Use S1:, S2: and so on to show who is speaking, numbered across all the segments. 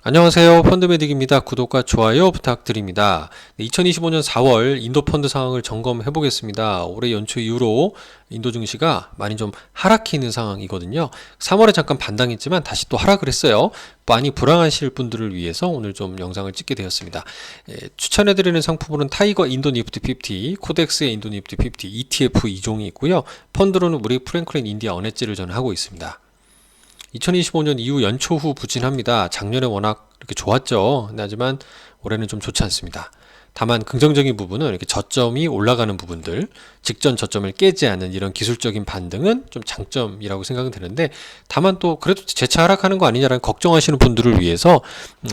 S1: 안녕하세요. 펀드메딕입니다. 구독과 좋아요 부탁드립니다. 2025년 4월 인도 펀드 상황을 점검해 보겠습니다. 올해 연초 이후로 인도 증시가 많이 좀 하락해 있는 상황이거든요. 3월에 잠깐 반등했지만 다시 또 하락을 했어요. 많이 불안하실 분들을 위해서 오늘 좀 영상을 찍게 되었습니다. 추천해드리는 상품으로는 타이거 인도 니프티 50, 코덱스의 인도 니프티 50, ETF 2종이 있고요. 펀드로는 우리 프랭클린 인디아 언해지를 저는 하고 있습니다. 2025년 이후 연초 후 부진합니다. 작년에 워낙 이렇게 좋았죠. 하지만 올해는 좀 좋지 않습니다. 다만 긍정적인 부분은 이렇게 저점이 올라가는 부분들, 직전 저점을 깨지 않는 이런 기술적인 반등은 좀 장점이라고 생각은 되는데, 다만 또 그래도 재차 하락하는 거 아니냐라는 걱정하시는 분들을 위해서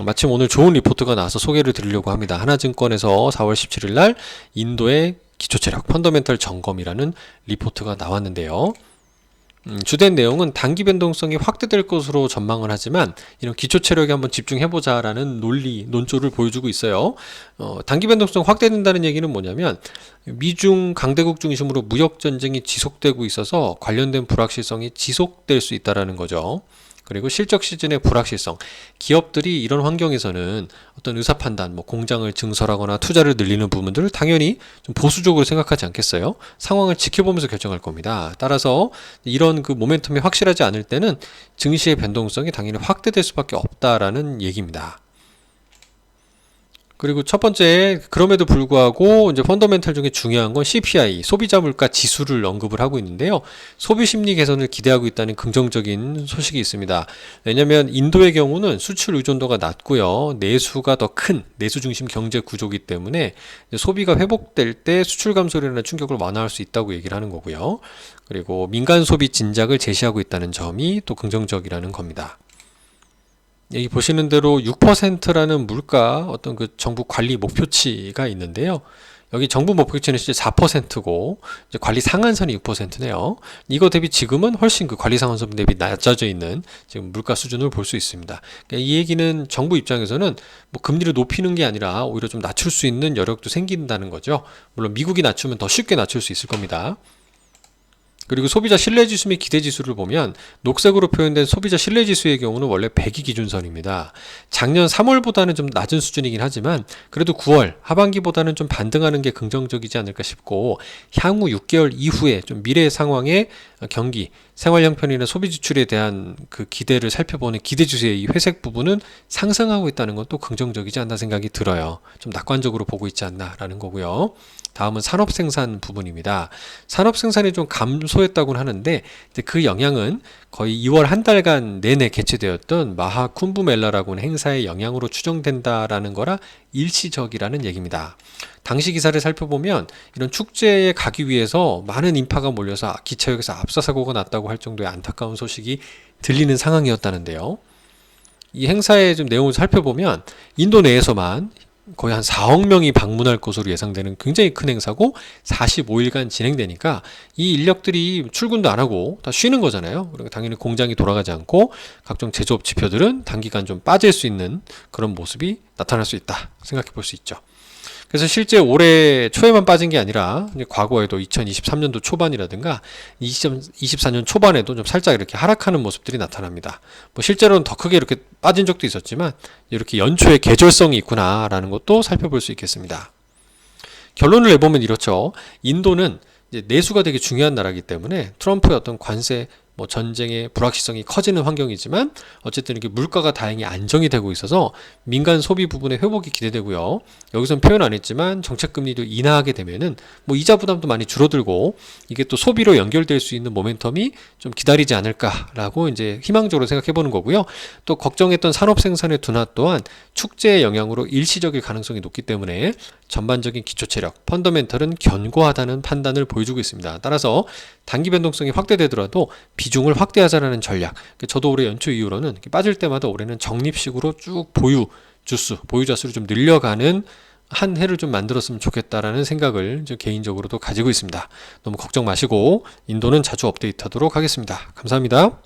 S1: 마침 오늘 좋은 리포트가 나와서 소개를 드리려고 합니다. 하나증권에서 4월 17일 날 인도의 기초체력 펀더멘털 점검이라는 리포트가 나왔는데요. 주된 내용은 단기 변동성이 확대될 것으로 전망을 하지만 이런 기초 체력에 한번 집중해보자라는 논조를 보여주고 있어요. 단기 변동성 확대된다는 얘기는 뭐냐면 미중 강대국 중심으로 무역 전쟁이 지속되고 있어서 관련된 불확실성이 지속될 수 있다라는 거죠. 그리고 실적 시즌의 불확실성, 기업들이 이런 환경에서는 어떤 의사 판단, 공장을 증설하거나 투자를 늘리는 부분들을 당연히 좀 보수적으로 생각하지 않겠어요? 상황을 지켜보면서 결정할 겁니다. 따라서 이런 그 모멘텀이 확실하지 않을 때는 증시의 변동성이 당연히 확대될 수밖에 없다라는 얘기입니다. 그리고 첫 번째, 그럼에도 불구하고 이제 펀더멘털 중에 중요한 건 CPI, 소비자 물가 지수를 언급을 하고 있는데요. 소비 심리 개선을 기대하고 있다는 긍정적인 소식이 있습니다. 왜냐하면 인도의 경우는 수출 의존도가 낮고요. 내수가 더 큰 내수 중심 경제 구조이기 때문에 소비가 회복될 때 수출 감소율이나 충격을 완화할 수 있다고 얘기를 하는 거고요. 그리고 민간 소비 진작을 제시하고 있다는 점이 또 긍정적이라는 겁니다. 여기 보시는 대로 6%라는 물가 어떤 그 정부 관리 목표치가 있는데요. 여기 정부 목표치는 실제 4%고 이제 관리 상한선이 6%네요. 이거 대비 지금은 훨씬 그 관리 상한선 대비 낮아져 있는 지금 물가 수준을 볼 수 있습니다. 그러니까 이 얘기는 정부 입장에서는 금리를 높이는 게 아니라 오히려 좀 낮출 수 있는 여력도 생긴다는 거죠. 물론 미국이 낮추면 더 쉽게 낮출 수 있을 겁니다. 그리고 소비자 신뢰지수 및 기대지수를 보면 녹색으로 표현된 소비자 신뢰지수의 경우는 원래 100이 기준선입니다. 작년 3월보다는 좀 낮은 수준이긴 하지만 그래도 9월 하반기보다는 좀 반등하는 게 긍정적이지 않을까 싶고, 향후 6개월 이후에 좀 미래 상황의 경기, 생활 형편이나 소비 지출에 대한 그 기대를 살펴보는 기대지수의 이 회색 부분은 상승하고 있다는 것도 긍정적이지 않나 생각이 들어요. 좀 낙관적으로 보고 있지 않나라는 거고요. 다음은 산업생산 부분입니다. 산업생산이 좀 감소했다고는 하는데 이제 그 영향은 거의 2월 한 달간 내내 개최되었던 마하 쿰브멜라라고 하는 행사의 영향으로 추정된다라는 거라 일시적이라는 얘기입니다. 당시 기사를 살펴보면 이런 축제에 가기 위해서 많은 인파가 몰려서 기차역에서 압사사고가 났다고 할 정도의 안타까운 소식이 들리는 상황이었다는데요. 이 행사의 좀 내용을 살펴보면 인도 내에서만 거의 한 4억 명이 방문할 것으로 예상되는 굉장히 큰 행사고 45일간 진행되니까 이 인력들이 출근도 안 하고 다 쉬는 거잖아요. 그러니까 당연히 공장이 돌아가지 않고 각종 제조업 지표들은 단기간 좀 빠질 수 있는 그런 모습이 나타날 수 있다 생각해 볼 수 있죠. 그래서 실제 올해 초에만 빠진 게 아니라 과거에도 2023년도 초반이라든가 2024년 초반에도 좀 살짝 이렇게 하락하는 모습들이 나타납니다. 실제로는 더 크게 이렇게 빠진 적도 있었지만 이렇게 연초에 계절성이 있구나라는 것도 살펴볼 수 있겠습니다. 결론을 내보면 이렇죠. 인도는 이제 내수가 되게 중요한 나라이기 때문에 트럼프의 어떤 관세 전쟁의 불확실성이 커지는 환경이지만 어쨌든 이렇게 물가가 다행히 안정이 되고 있어서 민간 소비 부분의 회복이 기대되고요. 여기서는 표현 안 했지만 정책금리도 인하하게 되면은 이자 부담도 많이 줄어들고 이게 또 소비로 연결될 수 있는 모멘텀이 좀 기다리지 않을까라고 이제 희망적으로 생각해 보는 거고요. 또 걱정했던 산업 생산의 둔화 또한 축제의 영향으로 일시적일 가능성이 높기 때문에 전반적인 기초체력, 펀더멘털은 견고하다는 판단을 보여주고 있습니다. 따라서 단기 변동성이 확대되더라도 비중을 확대하자라는 전략. 저도 올해 연초 이후로는 빠질 때마다 올해는 적립식으로 쭉 보유 자수를 좀 늘려가는 한 해를 좀 만들었으면 좋겠다라는 생각을 개인적으로도 가지고 있습니다. 너무 걱정 마시고 인도는 자주 업데이트하도록 하겠습니다. 감사합니다.